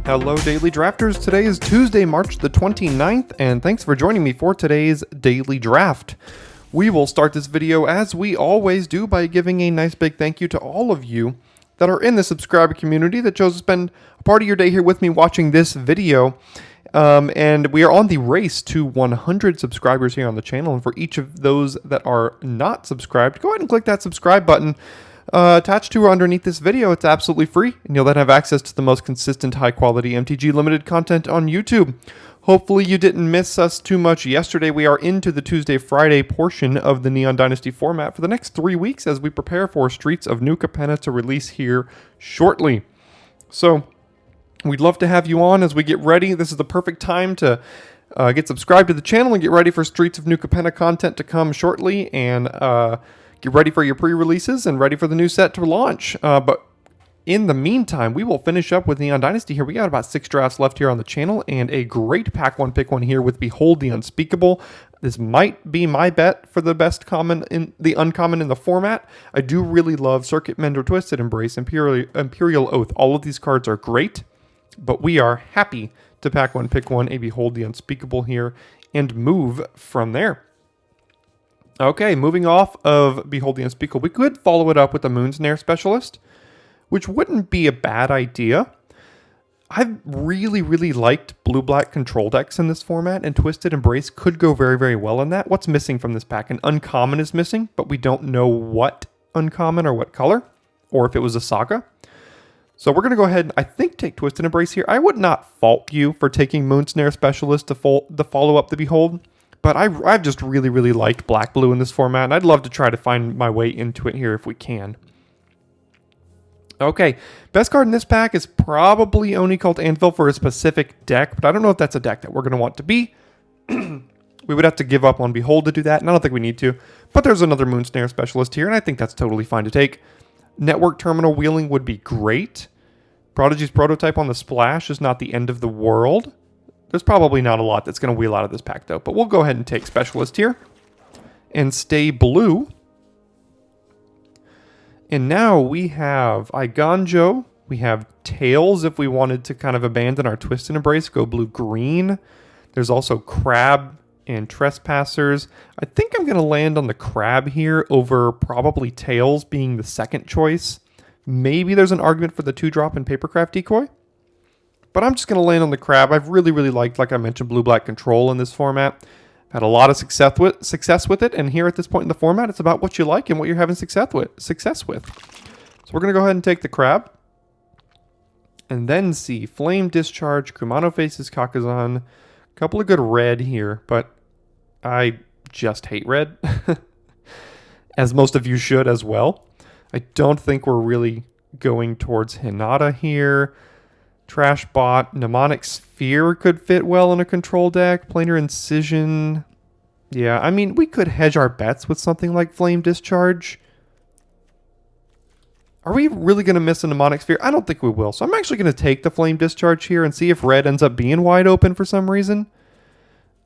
Hello, Daily Drafters. Today is Tuesday, March the 29th, and thanks for joining me for today's Daily Draft. We will start this video, as we always do, by giving a nice big thank you to all of you that are in the subscriber community that chose to spend a part of your day here with me watching this video. And we are on the race to 100 subscribers here on the channel, and for each of those that are not subscribed, go ahead and click that subscribe button attached to or underneath this video. It's absolutely free, and you'll then have access to the most consistent, high-quality MTG Limited content on YouTube. Hopefully you didn't miss us too much yesterday. We are into the Tuesday-Friday portion of the Neon Dynasty format for the next 3 weeks as we prepare for Streets of New Capenna to release here shortly. So we'd love to have you on as we get ready. This is the perfect time to get subscribed to the channel and get ready for Streets of New Capenna content to come shortly, and get ready for your pre-releases and ready for the new set to launch. But in the meantime, we will finish up with Neon Dynasty here. We got about 6 drafts left here on the channel, and a great pack one pick one here with Behold the Unspeakable. This might be my bet for the best common in the uncommon in the format. I do really love Circuit Mender, Twisted Embrace, Imperial Oath. All of these cards are great, but we are happy to pack one pick one a Behold the Unspeakable here and move from there. Okay, moving off of Behold the Unspeakable, we could follow it up with the Moonsnare Specialist, which wouldn't be a bad idea. I've really liked blue-black control decks in this format, and Twisted Embrace could go very well in that. What's missing from this pack? An uncommon is missing, but we don't know what uncommon or what color, or if it was a saga. So we're going to go ahead and, I think, take Twisted Embrace here. I would not fault you for taking Moonsnare Specialist to follow up the Behold, but I've just really liked black-blue in this format, and I'd love to try to find my way into it here if we can. Okay, best card in this pack is probably Oni Cult Anvil for a specific deck, but I don't know if that's a deck that we're going to want to be. We would have to give up on Behold to do that, and I don't think we need to. But there's another Moonsnare Specialist here, and I think that's totally fine to take. Network Terminal Wheeling would be great. Prodigy's Prototype on the Splash is not the end of the world. There's probably not a lot that's going to wheel out of this pack, though. But we'll go ahead and take Specialist here and stay blue. And now we have Iganjo. We have Tails if we wanted to kind of abandon our Twisted Embrace, go blue-green. There's also Crab and Trespassers. I think I'm going to land on the Crab here over probably Tails being the second choice. Maybe there's an argument for the 2-drop and Papercraft Decoy. But I'm just going to land on the Crab. I've really liked, like I mentioned, blue-black control in this format. I've had a lot of success with it, and here at this point in the format, it's about what you like and what you're having success with. So we're going to go ahead and take the Crab. And then see Flame Discharge, Kumano Faces Kakazan. A couple of good red here, but I just hate red. As most of you should as well. I don't think we're really going towards Hinata here. Trash Bot, Mnemonic Sphere could fit well in a control deck. Planar Incision. Yeah, I mean, we could hedge our bets with something like Flame Discharge. Are we really going to miss a Mnemonic Sphere? I don't think we will. So I'm actually going to take the Flame Discharge here and see if red ends up being wide open for some reason.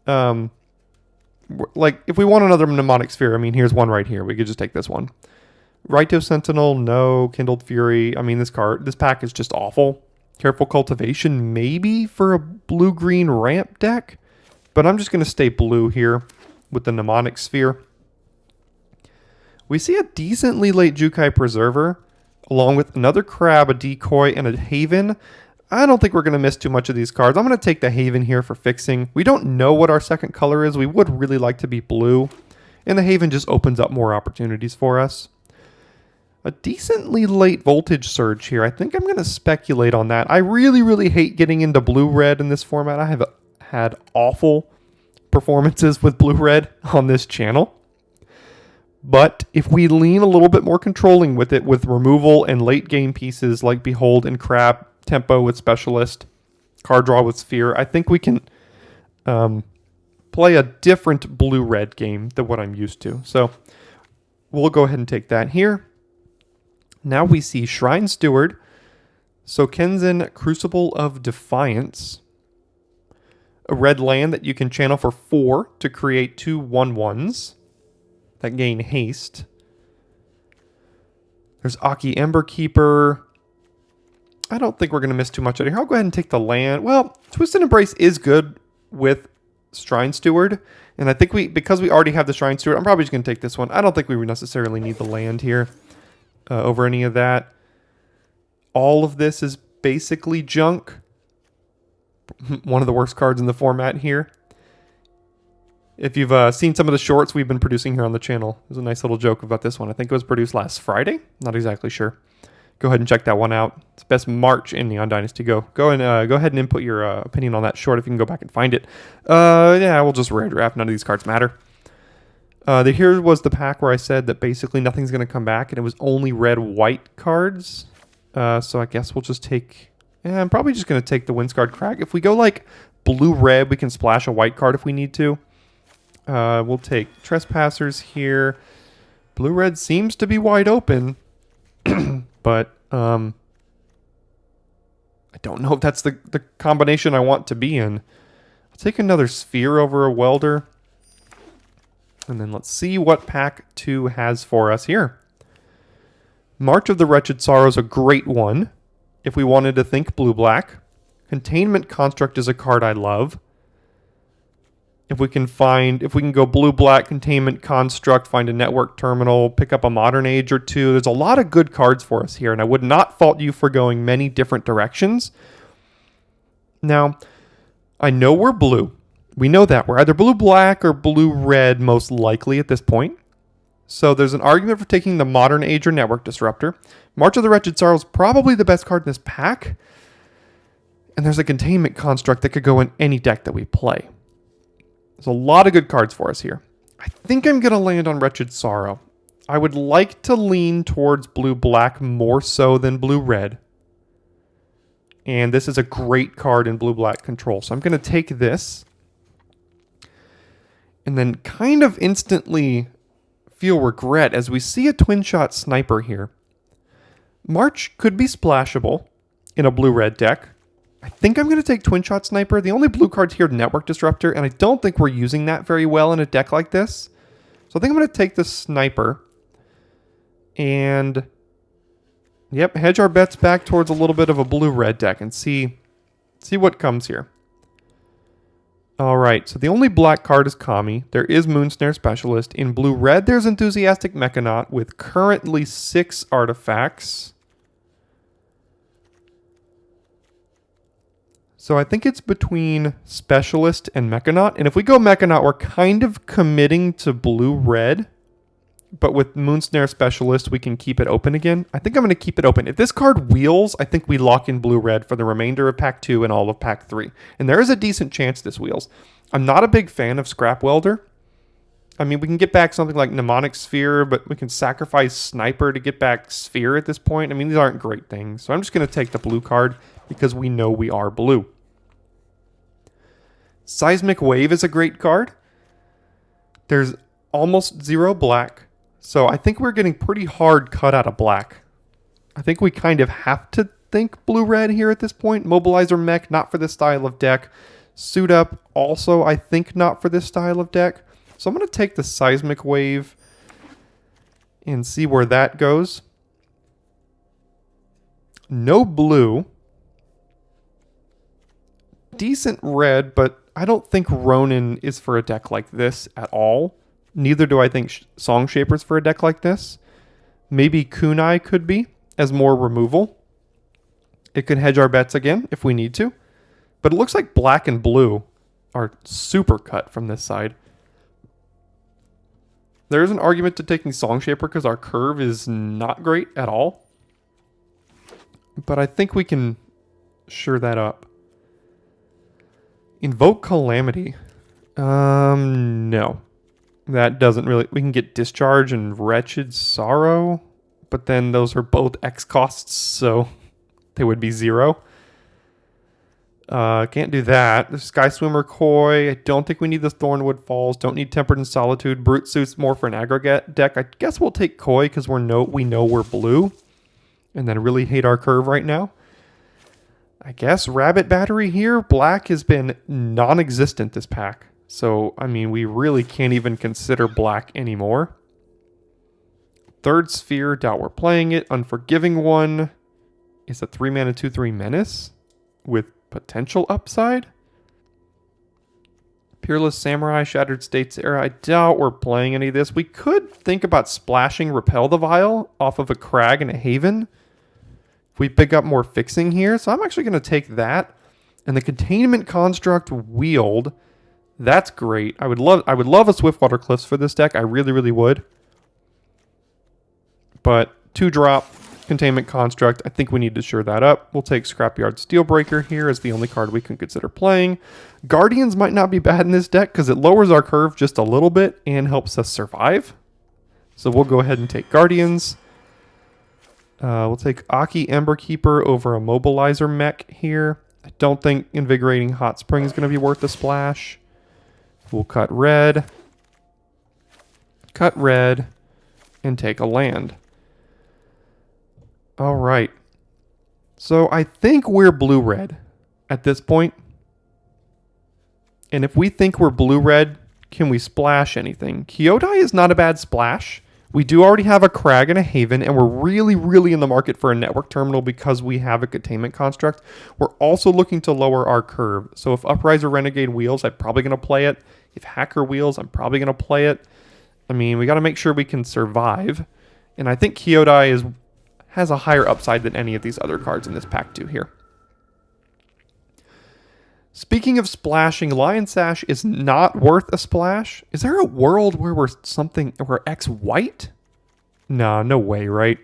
Like, if we want another Mnemonic Sphere, I mean, here's one right here. We could just take this one. Raito Sentinel, no. Kindled Fury. I mean, this pack is just awful. Careful Cultivation, maybe for a blue-green ramp deck. But I'm just going to stay blue here with the Mnemonic Sphere. We see a decently late Jukai Preserver, along with another Crab, a Decoy, and a Haven. I don't think we're going to miss too much of these cards. I'm going to take the Haven here for fixing. We don't know what our second color is. We would really like to be blue. And the Haven just opens up more opportunities for us. A decently late Voltage Surge here. I think I'm going to speculate on that. I really hate getting into blue-red in this format. I have had awful performances with blue-red on this channel. But if we lean a little bit more controlling with it, with removal and late-game pieces like Behold and Crab, Tempo with Specialist, Card Draw with Sphere, I think we can play a different blue-red game than what I'm used to. So we'll go ahead and take that here. Now we see Shrine Steward, Sokenzen Crucible of Defiance, a red land that you can channel for 4 to create 2 1/1s that gain haste. There's Aki Emberkeeper, I don't think we're going to miss too much out here. I'll go ahead and take the land. Well, Twisted Embrace is good with Shrine Steward. And I think because we already have the Shrine Steward, I'm probably just going to take this one. I don't think we necessarily need the land here over any of that. All of this is basically junk. One of the worst cards in the format here. If you've seen some of the shorts we've been producing here on the channel, there's a nice little joke about this one. I think it was produced last Friday. Not exactly sure. Go ahead and check that one out. It's best March in Neon Dynasty. Go ahead and input your opinion on that short if you can go back and find it. Yeah, we'll just rare draft. None of these cards matter. Here was the pack where I said that basically nothing's going to come back, and it was only red-white cards. So I guess we'll just take... Yeah, I'm probably just going to take the Windscarred Crag. If we go like blue-red, we can splash a white card if we need to. We'll take Trespassers here. Blue-red seems to be wide open. But I don't know if that's the combination I want to be in. I'll take another Sphere over a Welder. And then let's see what pack 2 has for us here. March of the Wretched Sorrow is a great one if we wanted to think blue-black. Containment Construct is a card I love. If we can go blue-black, Containment Construct, find a Network Terminal, pick up a Modern Age or two. There's a lot of good cards for us here, and I would not fault you for going many different directions. Now, I know we're blue. We know that. We're either blue-black or blue-red most likely at this point. So there's an argument for taking the Modern Age or Network Disruptor. March of the Wretched Sorrow is probably the best card in this pack. And there's a Containment Construct that could go in any deck that we play. There's a lot of good cards for us here. I think I'm going to land on Wretched Sorrow. I would like to lean towards blue-black more so than blue-red. And this is a great card in blue-black control. So I'm going to take this. And then kind of instantly feel regret as we see a twin-shot sniper here. March could be splashable in a blue-red deck. I think I'm going to take Twin Shot Sniper. The only blue card's here, Network Disruptor, and I don't think we're using that very well in a deck like this. So I think I'm going to take the Sniper. And, yep, hedge our bets back towards a little bit of a blue-red deck and see what comes here. All right, so the only black card is Kami. There is Moonsnare Specialist. In blue-red, there's Enthusiastic Mechanaut with currently 6 artifacts. So I think it's between Specialist and Mechanaut. And if we go Mechanaut, we're kind of committing to blue-red. But with Moonsnare Specialist, we can keep it open again. I think I'm going to keep it open. If this card wheels, I think we lock in blue-red for the remainder of Pack 2 and all of Pack 3. And there is a decent chance this wheels. I'm not a big fan of Scrap Welder. I mean, we can get back something like Mnemonic Sphere, but we can sacrifice Sniper to get back Sphere at this point. I mean, these aren't great things. So I'm just going to take the blue card because we know we are blue. Seismic Wave is a great card. There's almost 0 black. So I think we're getting pretty hard cut out of black. I think we kind of have to think blue-red here at this point. Mobilizer Mech, not for this style of deck. Suit Up, also I think not for this style of deck. So I'm going to take the Seismic Wave and see where that goes. No blue. Decent red, but I don't think Ronin is for a deck like this at all. Neither do I think Song Shaper's for a deck like this. Maybe Kunai could be, as more removal. It could hedge our bets again if we need to. But it looks like black and blue are super cut from this side. There is an argument to taking Song Shaper because our curve is not great at all. But I think we can sure that up. Invoke Calamity. No. That doesn't really... We can get Discharge and Wretched Sorrow. But then those are both X costs, so they would be 0. Can't do that. The Sky Swimmer Koi. I don't think we need the Thornwood Falls. Don't need Tempered in Solitude. Brute Suit's more for an aggregate deck. I guess we'll take Koi because we know we're blue. And then really hate our curve right now. I guess Rabbit Battery here. Black has been non-existent this pack. So, I mean, we really can't even consider black anymore. Third Sphere, doubt we're playing it. Unforgiving One is a 3-mana 2/3 menace with potential upside. Peerless Samurai, Shattered States Era. I doubt we're playing any of this. We could think about splashing Repel the Vial off of a Crag and a Haven if we pick up more fixing here. So I'm actually going to take that. And the Containment Construct Wield. That's great. I would love a Swiftwater Cliffs for this deck. I really, really would. But 2-drop Containment Construct. I think we need to shore that up. We'll take Scrapyard Steelbreaker here as the only card we can consider playing. Guardians might not be bad in this deck because it lowers our curve just a little bit and helps us survive. So we'll go ahead and take Guardians. We'll take Aki Emberkeeper over a Mobilizer mech here. I don't think Invigorating Hot Spring is going to be worth a splash. We'll cut red, and take a land. All right. So I think we're blue-red at this point. And if we think we're blue-red, can we splash anything? Kyodai is not a bad splash. We do already have a Crag and a Haven, and we're really, really in the market for a Network Terminal because we have a Containment Construct. We're also looking to lower our curve. So if Upriser Renegade wheels, I'm probably going to play it. If Hacker wheels, I'm probably going to play it. I mean, we got to make sure we can survive. And I think Kyodai has a higher upside than any of these other cards in this pack do here. Speaking of splashing, Lion Sash is not worth a splash. Is there a world where we're X white? Nah, no way, right?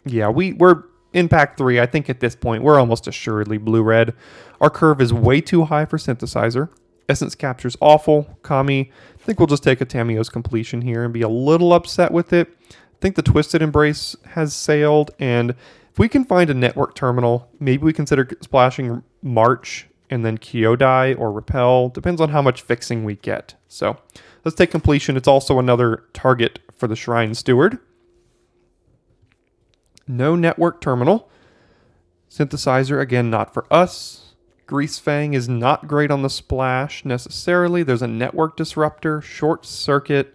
Yeah, we're in pack 3. I think at this point we're almost assuredly blue-red. Our curve is way too high for Synthesizer. Essence Capture's awful. Kami, I think we'll just take a Tamiyo's Completion here and be a little upset with it. I think the Twisted Embrace has sailed, and if we can find a Network Terminal, maybe we consider splashing March and then Kyodai or Repel. Depends on how much fixing we get. So let's take Completion. It's also another target for the Shrine Steward. No Network Terminal. Synthesizer, again, not for us. Greasefang is not great on the splash necessarily. There's a Network Disruptor, Short Circuit.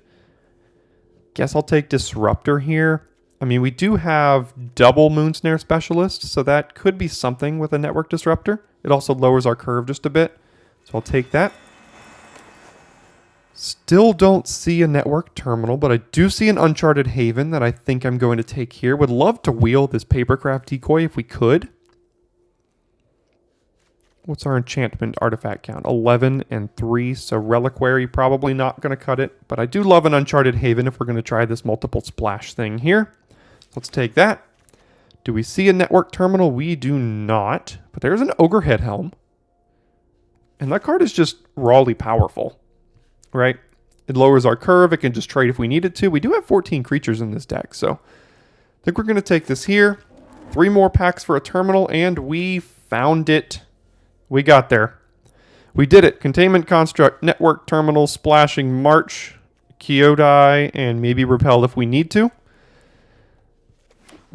Guess I'll take Disruptor here. I mean, we do have double Moonsnare Specialist, so that could be something with a Network Disruptor. It also lowers our curve just a bit, so I'll take that. Still don't see a Network Terminal, but I do see an Uncharted Haven that I think I'm going to take here. Would love to wheel this Papercraft Decoy if we could. What's our enchantment artifact count? 11 and 3, so Reliquary probably not going to cut it, but I do love an Uncharted Haven if we're going to try this multiple splash thing here. Let's take that. Do we see a Network Terminal? We do not, but there's an Ogrehead Helm, and that card is just rawly powerful, right? It lowers our curve. It can just trade if we needed to. We do have 14 creatures in this deck, so I think we're going to take this here. 3 more packs for a terminal, and we found it. We got there. We did it. Containment Construct, Network Terminal, Splashing March, Kyodai, and maybe Repel if we need to.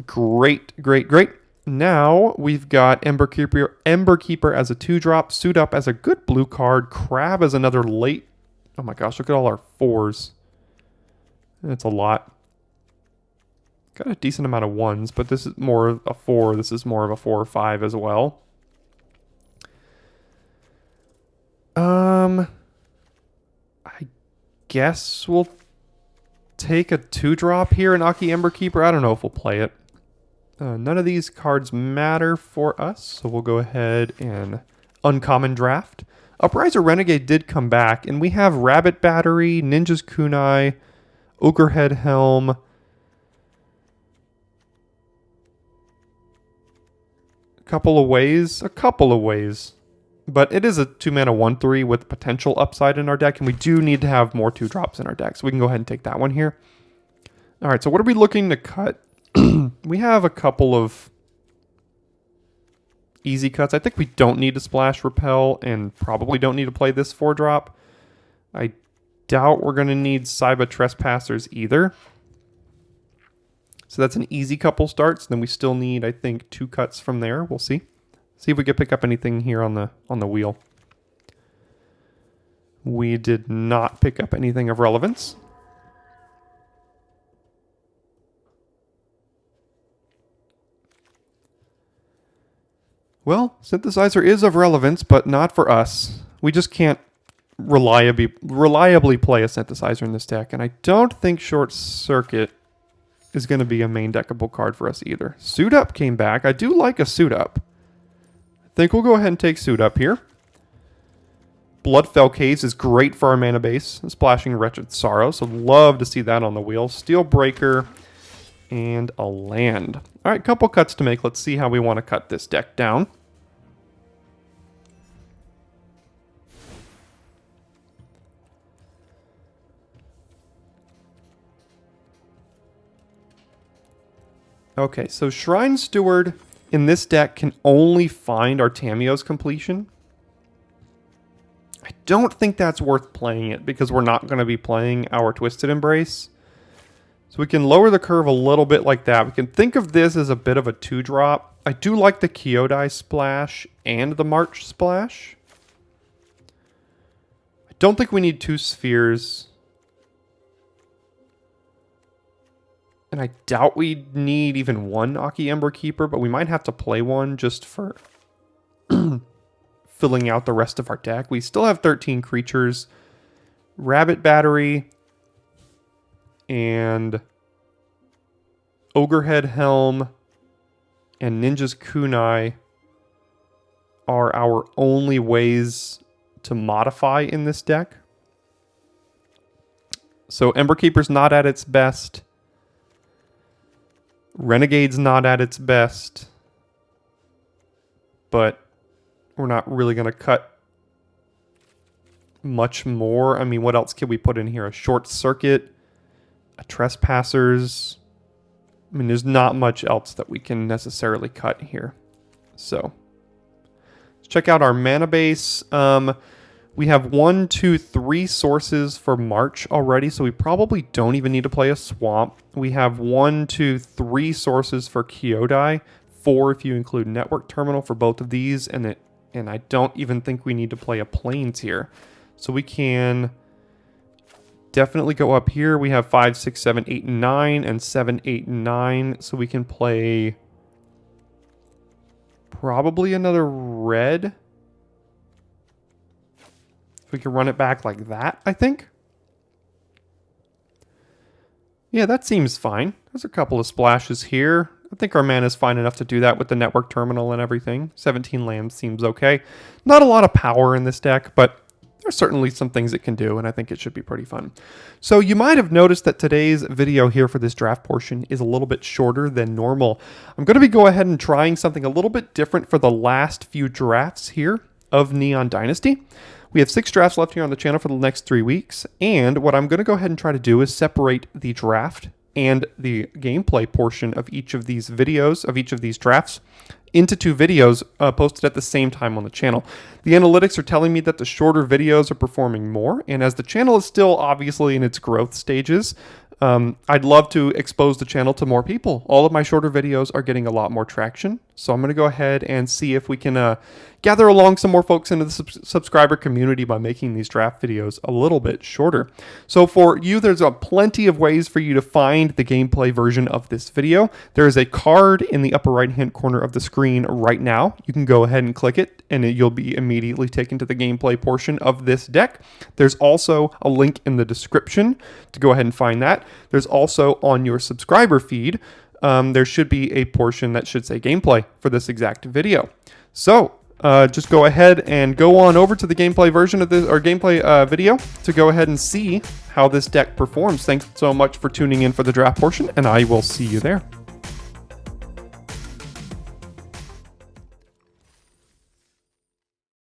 Great, great, great. Now we've got Emberkeeper as a 2-drop, Suit Up as a good blue card, Crab as another late. Oh my gosh, look at all our 4s. That's a lot. Got a decent amount of 1s, but this is more of a 4. This is more of a 4 or 5 as well. I guess we'll take a 2-drop here in Aki Emberkeeper. I don't know if we'll play it. None of these cards matter for us, so we'll go ahead and uncommon draft. Upriser Renegade did come back, and we have Rabbit Battery, Ninja's Kunai, Ogrehead Helm. A couple of ways. But it is a 2-mana 1/3 with potential upside in our deck, and we do need to have more 2-drops in our deck, so we can go ahead and take that one here. All right, so what are we looking to cut? We have a couple of easy cuts. I think we don't need to splash Repel and probably don't need to play this 4-drop. I doubt we're going to need Saiba Trespassers either. So that's an easy couple starts. Then we still need, I think, 2 cuts from there. We'll see. See if we can pick up anything here on the wheel. We did not pick up anything of relevance. Well, Synthesizer is of relevance, but not for us. We just can't reliably play a Synthesizer in this deck, and I don't think Short Circuit is going to be a main deckable card for us either. Suit Up came back. I do like a Suit Up. I think we'll go ahead and take Suit Up here. Bloodfell Caves is great for our mana base. Splashing Wretched Sorrow, so love to see that on the wheel. Steel Breaker and a land. All right, couple cuts to make. Let's see how we want to cut this deck down. Okay, so Shrine Steward in this deck can only find our Tamiyo's completion. I don't think that's worth playing it because we're not going to be playing our Twisted Embrace. So we can lower the curve a little bit like that. We can think of this as a bit of a 2-drop. I do like the Kyodai Splash and the March Splash. I don't think we need 2 spheres. And I doubt we need even 1 Aki Ember Keeper, but we might have to play one just for filling out the rest of our deck. We still have 13 creatures. Rabbit Battery and Ogrehead Helm and Ninja's Kunai are our only ways to modify in this deck. So Emberkeeper's not at its best. Renegade's not at its best. But we're not really going to cut much more. I mean, what else can we put in here? A Short Circuit, a Trespassers. I mean, there's not much else that we can necessarily cut here. So let's check out our mana base. We have 1, 2, 3 sources for March already, so we probably don't even need to play a Swamp. We have 1, 2, 3 sources for Kyodai, 4 if you include Network Terminal for both of these, and I don't even think we need to play a Plains here. So we can definitely go up here. We have 5, 6, 7, 8, and 9, and 7, 8, and 9, so we can play probably another red. If we can run it back like that, I think. Yeah, that seems fine. There's a couple of splashes here. I think our mana is fine enough to do that with the Network Terminal and everything. 17 lands seems okay. Not a lot of power in this deck, but there's certainly some things it can do, and I think it should be pretty fun. So you might have noticed that today's video here for this draft portion is a little bit shorter than normal. I'm going to be going ahead and trying something a little bit different for the last few drafts here of Neon Dynasty. We have 6 drafts left here on the channel for the next 3 weeks, and what I'm going to go ahead and try to do is separate the draft and the gameplay portion of each of these videos, of each of these drafts, into 2 videos posted at the same time on the channel. The analytics are telling me that the shorter videos are performing more, and as the channel is still obviously in its growth stages, I'd love to expose the channel to more people. All of my shorter videos are getting a lot more traction, so I'm going to go ahead and see if we can gather along some more folks into the subscriber community by making these draft videos a little bit shorter. So for you, there's plenty of ways for you to find the gameplay version of this video. There is a card in the upper right-hand corner of the screen right now. You can go ahead and click it, and you'll be immediately taken to the gameplay portion of this deck. There's also a link in the description to go ahead and find that. There's also on your subscriber feed, there should be a portion that should say gameplay for this exact video. So just go ahead and go on over to the gameplay version of this, or gameplay video, to go ahead and see how this deck performs. Thanks so much for tuning in for the draft portion, and I will see you there.